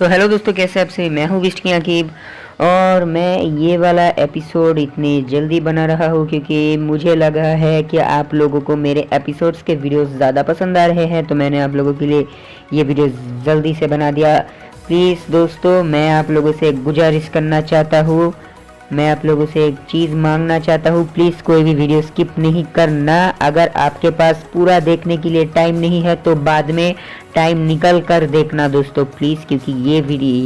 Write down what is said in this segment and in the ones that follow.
तो हेलो दोस्तों, कैसे आपसे मैं हूँ विष्ट की अकीब। और मैं ये वाला एपिसोड इतनी जल्दी बना रहा हूँ क्योंकि मुझे लगा है कि आप लोगों को मेरे एपिसोड्स के वीडियोस ज़्यादा पसंद आ रहे हैं, तो मैंने आप लोगों के लिए ये वीडियो जल्दी से बना दिया। प्लीज़ दोस्तों, मैं आप लोगों से गुजारिश करना चाहता हूँ, मैं आप लोगों से एक चीज़ मांगना चाहता हूँ, प्लीज़ कोई भी वीडियो स्किप नहीं करना। अगर आपके पास पूरा देखने के लिए टाइम नहीं है तो बाद में टाइम निकल कर देखना दोस्तों प्लीज़, क्योंकि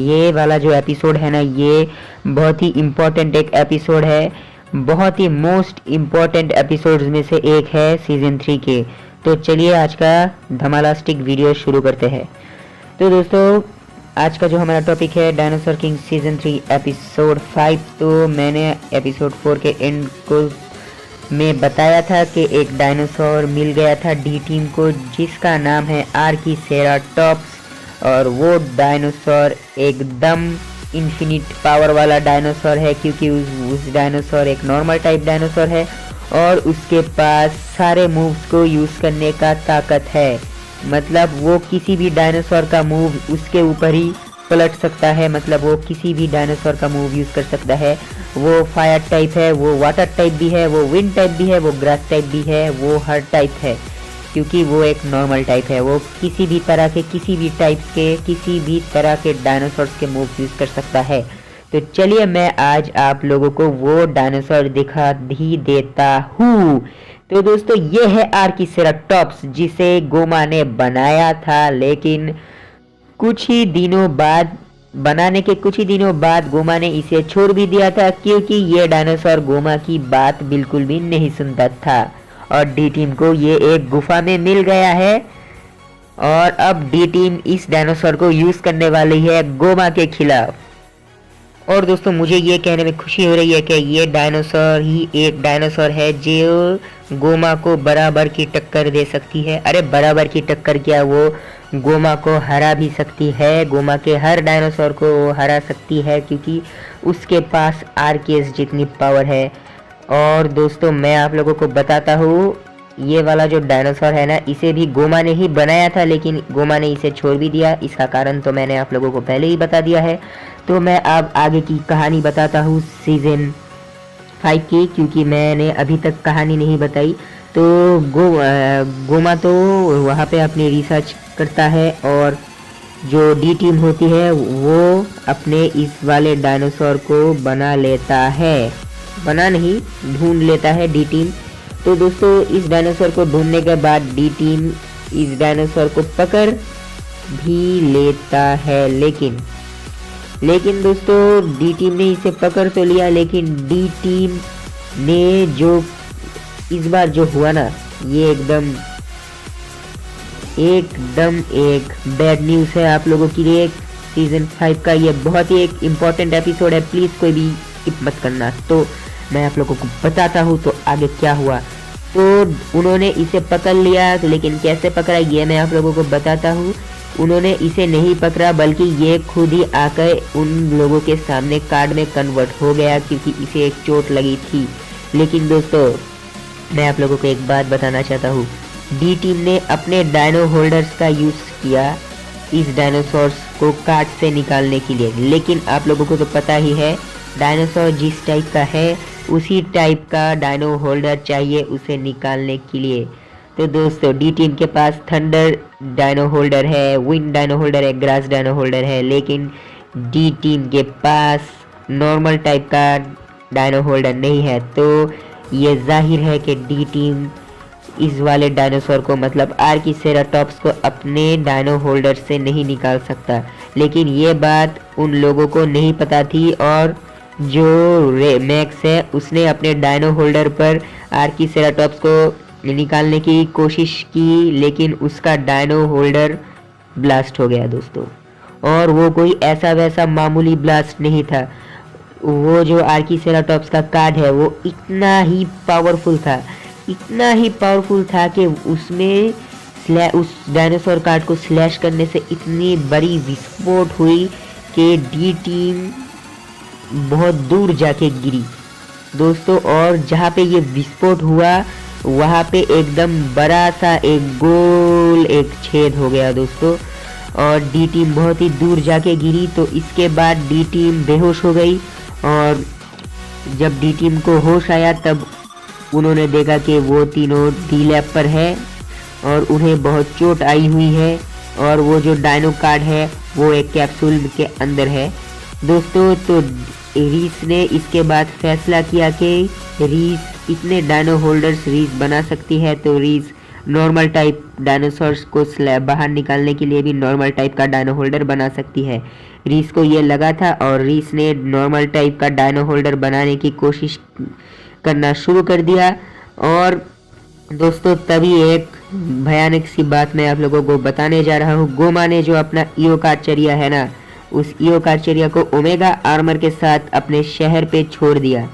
ये वाला जो एपिसोड है ना, ये बहुत ही इम्पोर्टेंट एक एपिसोड है, बहुत ही मोस्ट इम्पोर्टेंट एपिसोड्स में से एक है सीज़न 3 के। तो चलिए आज का धमालास्टिक वीडियो शुरू करते हैं। तो दोस्तों, आज का जो हमारा टॉपिक है डायनासोर किंग सीजन 3 एपिसोड 5। तो मैंने एपिसोड 4 के एंड को में बताया था कि एक डायनासोर मिल गया था डी टीम को, जिसका नाम है आर्किसेराटॉप्स। और वो डायनासोर एकदम इन्फिनिट पावर वाला डायनासोर है, क्योंकि उस डायनासोर एक नॉर्मल टाइप डायनासोर है और उसके पास सारे मूव्स को यूज़ करने का ताकत है। मतलब वो किसी भी डायनासोर का मूव उसके ऊपर ही पलट सकता है, मतलब वो किसी भी डायनासोर का मूव यूज़ कर सकता है। वो फायर टाइप है, वो वाटर टाइप भी है, वो विंड टाइप भी है, वो ग्रास टाइप भी है, वो हर टाइप है, क्योंकि वो एक नॉर्मल टाइप है। वो किसी भी तरह के, किसी भी टाइप्स के, किसी भी तरह के डायनासोर्स के मूव यूज़ कर सकता है। तो चलिए मैं आज आप लोगों को वो डायनासोर दिखा ही देता हूँ। तो दोस्तों, ये है आर्किसेराटॉप्स, जिसे गोमा ने बनाया था, लेकिन बनाने के कुछ ही दिनों बाद गोमा ने इसे छोड़ भी दिया था, क्योंकि ये डायनासोर गोमा की बात बिल्कुल भी नहीं सुनता था। और डी टीम को ये एक गुफा में मिल गया है और अब डी टीम इस डायनासोर को यूज करने वाली है गोमा के खिलाफ। और दोस्तों, मुझे ये कहने में खुशी हो रही है कि ये डायनासोर ही एक डायनासोर है जो गोमा को बराबर की टक्कर दे सकती है। अरे बराबर की टक्कर क्या, वो गोमा को हरा भी सकती है, गोमा के हर डायनासोर को वो हरा सकती है, क्योंकि उसके पास आर्केस जितनी पावर है। और दोस्तों, मैं आप लोगों को बताता हूँ, ये वाला जो डायनासोर है ना, इसे भी गोमा ने ही बनाया था, लेकिन गोमा ने इसे छोड़ भी दिया। इसका कारण तो मैंने आप लोगों को पहले ही बता दिया है। तो मैं अब आगे की कहानी बताता हूँ सीजन 5 की, क्योंकि मैंने अभी तक कहानी नहीं बताई। तो गोमा तो वहाँ पे अपनी रिसर्च करता है, और जो डी टीम होती है वो अपने इस वाले डायनासोर को बना लेता है, बना नहीं ढूंढ लेता है डी टीम। तो दोस्तों, इस डायनासोर को ढूंढने के बाद डी टीम इस डायनासोर को पकड़ भी लेता है, लेकिन दोस्तों, डी टीम ने इसे पकड़ तो लिया, लेकिन डी टीम ने जो इस बार जो हुआ ना, ये एकदम एक बैड न्यूज़ है आप लोगों के लिए। सीजन 5 का ये बहुत ही एक इम्पॉर्टेंट एपिसोड है, प्लीज़ कोई भी स्किप मत करना। तो मैं आप लोगों को बताता हूँ तो आगे क्या हुआ। तो उन्होंने इसे पकड़ लिया, लेकिन कैसे पकड़ा ये मैं आप लोगों को बताता हूँ। उन्होंने इसे नहीं पकड़ा, बल्कि ये खुद ही आकर उन लोगों के सामने कार्ड में कन्वर्ट हो गया, क्योंकि इसे एक चोट लगी थी। लेकिन दोस्तों, मैं आप लोगों को एक बात बताना चाहता हूँ, डी टीम ने अपने डायनो होल्डर्स का यूज़ किया इस डायनासोर्स को कार्ड से निकालने के लिए। लेकिन आप लोगों को तो पता ही है, डायनासोर जिस टाइप का है उसी टाइप का डायनो होल्डर चाहिए उसे निकालने के लिए। तो दोस्तों, डी टीम के पास थंडर डायनो होल्डर है, विंड डायनो होल्डर है, ग्रास डायनो होल्डर है, लेकिन डी टीम के पास नॉर्मल टाइप का डायनो होल्डर नहीं है। तो ये जाहिर है कि डी टीम इस वाले डायनासोर को, मतलब आर्किसेराटॉप्स को, अपने डायनो होल्डर से नहीं निकाल सकता। लेकिन ये बात उन लोगों को नहीं पता थी, और जो मैक्स है उसने अपने डायनो होल्डर पर आर्किसेराटॉप्स को निकालने की कोशिश की, लेकिन उसका डायनो होल्डर ब्लास्ट हो गया दोस्तों। और वो कोई ऐसा वैसा मामूली ब्लास्ट नहीं था, वो जो आर्किसेराटॉप्स का कार्ड है वो इतना ही पावरफुल था कि उसमें उस डायनासोर कार्ड को स्लैश करने से इतनी बड़ी विस्फोट हुई कि डी टीम बहुत दूर जाके गिरी दोस्तों। और जहाँ पे ये विस्फोट हुआ वहाँ पे एकदम बड़ा सा एक गोल एक छेद हो गया दोस्तों। और डी टीम बहुत ही दूर जाके गिरी। तो इसके बाद डी टीम बेहोश हो गई और जब डी टीम को होश आया तब उन्होंने देखा कि वो तीनों डी लैब पर है और उन्हें बहुत चोट आई हुई है और वो जो डायनो कार्ड है वो एक कैप्सूल के अंदर है दोस्तों। तो रीस ने इसके बाद फैसला किया कि रीस इतने डायनो होल्डर्स रीस बना सकती है, तो रीस नॉर्मल टाइप डायनासोर्स को बाहर निकालने के लिए भी नॉर्मल टाइप का डायनो होल्डर बना सकती है। रीस को ये लगा था और रीस ने नॉर्मल टाइप का डायनो होल्डर बनाने की कोशिश करना शुरू कर दिया। और दोस्तों तभी एक भयानक सी बात मैं आप लोगों को बताने जा रहा हूँ। गोमा ने जो अपना ईओकार्चेरिया है ना, उस ईओकार्चेरिया को ओमेगा आर्मर के साथ अपने शहर पे छोड़ दिया।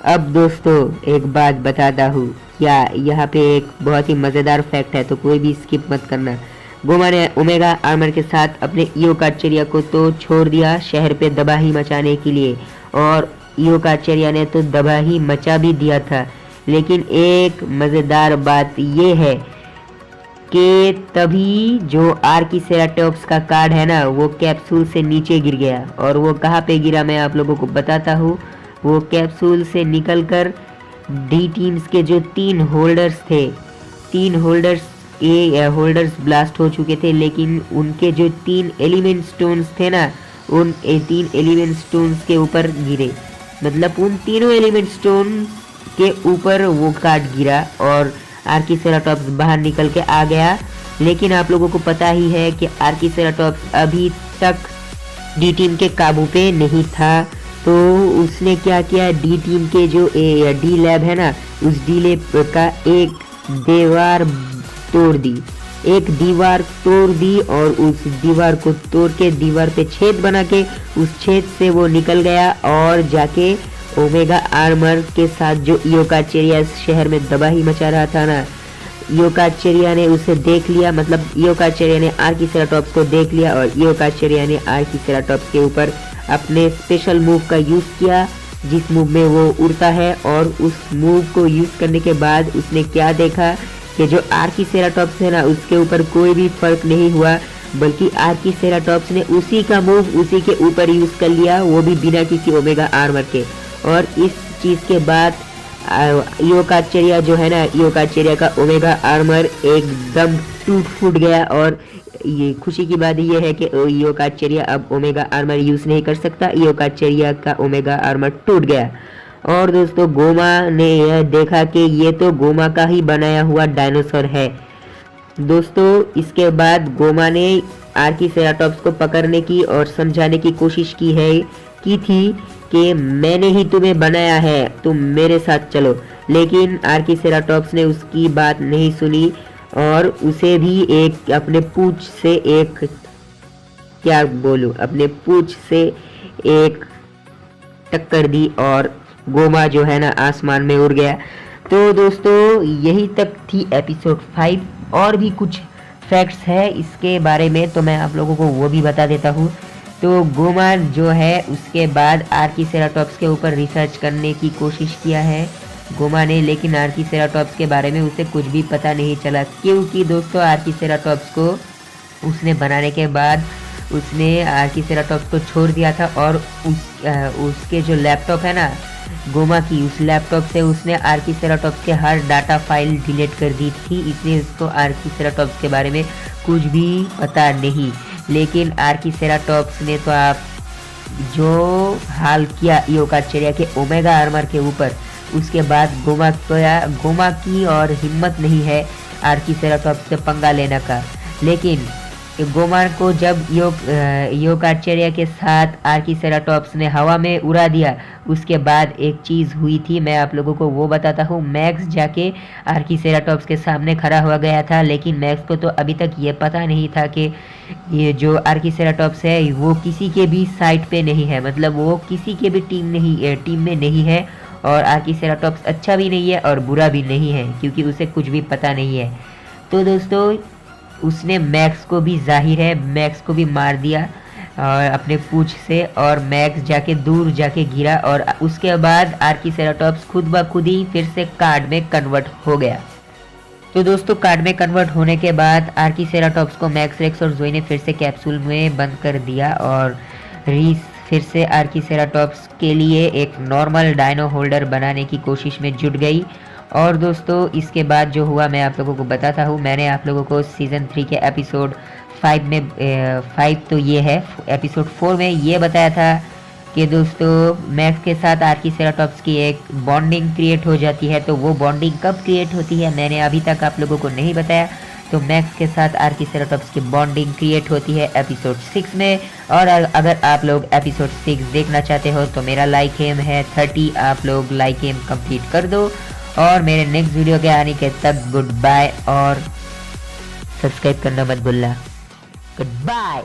अब दोस्तों एक बात बताता हूँ, या यहाँ पे एक बहुत ही मज़ेदार फैक्ट है, तो कोई भी स्किप मत करना। गोमा ने ओमेगा आर्मर के साथ अपने ईओकार्चेरिया को तो छोड़ दिया शहर पे तबाही मचाने के लिए, और ईओकार्चेरिया ने तो तबाही मचा भी दिया था। लेकिन एक मज़ेदार बात ये है कि तभी जो आर्किसेराटॉप्स का कार्ड है ना, वो कैप्सूल से नीचे गिर गया। और वो कहाँ पे गिरा मैं आप लोगों को बताता हूँ। वो कैप्सूल से निकलकर डी टीम्स के जो 3 होल्डर्स थे, 3 होल्डर्स ब्लास्ट हो चुके थे, लेकिन उनके जो 3 एलिमेंट स्टोन्स थे ना, उन 3 एलिमेंट स्टोन्स के ऊपर गिरे। मतलब उन तीनों एलिमेंट स्टोन के ऊपर वो कार्ड गिरा और आर्किसेराटॉप्स बाहर निकल के आ गया। लेकिन आप लोगों को पता ही है कि आर्किसेराटॉप्स अभी तक डी टीम के काबू पे नहीं था। तो उसने क्या किया, डी टीम के जो डी लैब है ना, उस डी लैब का एक दीवार तोड़ दी और उस दीवार को तोड़ के दीवार पे छेद बना के उस छेद से वो निकल गया और जाके ओमेगा आर्मर के साथ जो ईओकार्चेरिया शहर में तबाही मचा रहा था ना, ईओकार्चेरिया ने उसे देख लिया। मतलब ईओकार्चेरिया ने आर्किसेराटॉप्स को देख लिया और ईओकार्चेरिया ने आर्किसेराटॉप्स के ऊपर अपने स्पेशल मूव का यूज़ किया, जिस मूव में वो उड़ता है। और उस मूव को यूज़ करने के बाद उसने क्या देखा कि जो आर्किसेराटॉप्स है ना, उसके ऊपर कोई भी फर्क नहीं हुआ, बल्कि आर्किसेराटॉप्स ने उसी का मूव उसी के ऊपर यूज़ कर लिया, वो भी बिना किसी ओमेगा आर्मर के। और इस चीज़ के बाद ईओकार्चेरिया जो है ना, ईओकार्चेरिया का ओमेगा आर्मर एकदम फूट गया। और ये खुशी की बात ये है कि ईओकार्चेरिया अब ओमेगा आर्मर यूज़ नहीं कर सकता, ईओकार्चेरिया का ओमेगा आर्मर टूट गया। और दोस्तों गोमा ने यह देखा कि ये तो गोमा का ही बनाया हुआ डायनासोर है। दोस्तों इसके बाद गोमा ने आर्किसेराटॉप्स को पकड़ने की और समझाने की कोशिश की थी कि मैंने ही तुम्हें बनाया है, तुम मेरे साथ चलो। लेकिन आर्किसेराटॉप्स ने उसकी बात नहीं सुनी और उसे भी अपने पूंछ से एक टक्कर दी और गोमा जो है ना आसमान में उड़ गया। तो दोस्तों यही तक थी एपिसोड 5। और भी कुछ फैक्ट्स है इसके बारे में, तो मैं आप लोगों को वो भी बता देता हूँ। तो गोमा जो है उसके बाद आर्किसेराटॉप्स के ऊपर रिसर्च करने की कोशिश किया है गोमा ने, लेकिन आर्किसेराटॉप्स के बारे में उसे कुछ भी पता नहीं चला, क्योंकि दोस्तों आर्किसेराटॉप्स को उसने बनाने के बाद उसने आर्किसेराटॉप्स को छोड़ दिया था। और उसके जो लैपटॉप है ना गोमा की, उस लैपटॉप से उसने आर्किसेराटॉप्स के हर डाटा फाइल डिलीट कर दी थी, इसलिए उसको आर्किसेराटॉप्स के बारे में कुछ भी पता नहीं। लेकिन आर्किसेराटॉप्स ने तो आप जो हाल किया ईओकार्चेरिया के ओमेगा आर्मर के ऊपर, उसके बाद गोमा की और हिम्मत नहीं है आर्किसेराटॉप्स से पंगा लेने का। लेकिन गोमा को जब ईओकार्चेरिया के साथ आर्किसेराटॉप्स ने हवा में उड़ा दिया, उसके बाद एक चीज़ हुई थी, मैं आप लोगों को वो बताता हूँ। मैक्स जाके आर्किसेराटॉप्स के सामने खड़ा हुआ गया था, लेकिन मैक्स को तो अभी तक ये पता नहीं था कि ये जो आर्किसेराटॉप्स है वो किसी के भी साइड पे नहीं है, मतलब वो किसी के भी टीम में नहीं है। और आर्किसेराटॉप्स अच्छा भी नहीं है और बुरा भी नहीं है, क्योंकि उसे कुछ भी पता नहीं है। तो दोस्तों उसने मैक्स को भी, जाहिर है मैक्स को भी मार दिया और अपने पूंछ से, और मैक्स जाके दूर जाके गिरा। और उसके बाद आर्किसेराटॉप्स खुद ब खुद ही फिर से कार्ड में कन्वर्ट हो गया। तो दोस्तों कार्ड में कन्वर्ट होने के बाद आर्कीसेराटॉप्स को मैक्स रेक्स और जोई ने फिर से कैप्सूल में बंद कर दिया और रीस फिर से आर्कीसेराटॉप्स के लिए एक नॉर्मल डायनो होल्डर बनाने की कोशिश में जुट गई। और दोस्तों इसके बाद जो हुआ मैं आप लोगों को बताता हूँ। मैंने आप लोगों को सीज़न 3 के एपिसोड 5 में 5 तो ये है, एपिसोड 4 में ये बताया था कि दोस्तों मैक्स के साथ आर्कीसेराटॉप्स की एक बॉन्डिंग क्रिएट हो जाती है। तो वो बॉन्डिंग कब क्रिएट होती है मैंने अभी तक आप लोगों को नहीं बताया। तो मैक्स के साथ आर्कीसेराटॉप्स की बॉन्डिंग क्रिएट होती है एपिसोड 6 में। और अगर आप लोग एपिसोड 6 देखना चाहते हो तो मेरा लाइक एम है 30, आप लोग लाइक एम कंप्लीट कर दो। और मेरे नेक्स्ट वीडियो के आने के तक गुड बाय और सब्सक्राइब करना मत भूलना। Good bye.